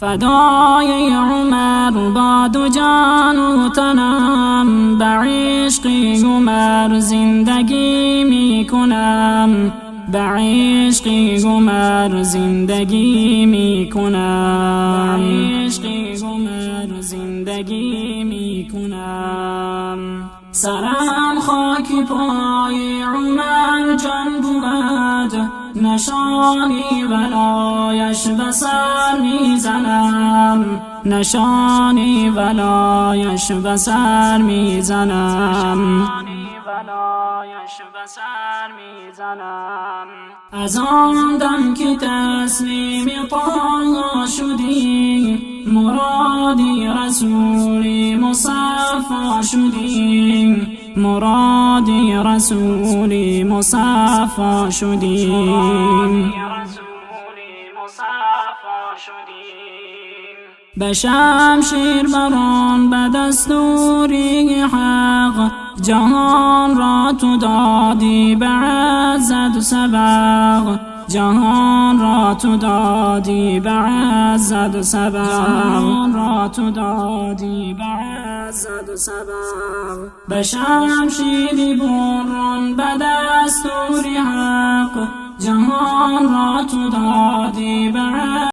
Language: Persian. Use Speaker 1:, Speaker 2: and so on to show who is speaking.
Speaker 1: فدای عمر با دو جان و تنم، به عشق عمر زندگی می کنم، به عشق عمر زندگی می کنم، به عشق عمر زندگی می کنم. سرم خاک پای عمر جان بود، نشانی ولایش به سر میزنم، نشانی ولایش به سر میزنم، از آن دم که تسلیم طه شدی، مرادی رسولی مصفا شدی، مرادی رسولی مصفا شدی، به شمشیر بران به دستوری حق، جهان را تو دادی به عزت و سبق، جهان را تو دادی به عزت و سبق، جهان را تو دادی به عزت و سبق. به شمشیری بران به دستوری حق، جهان را تو دادی به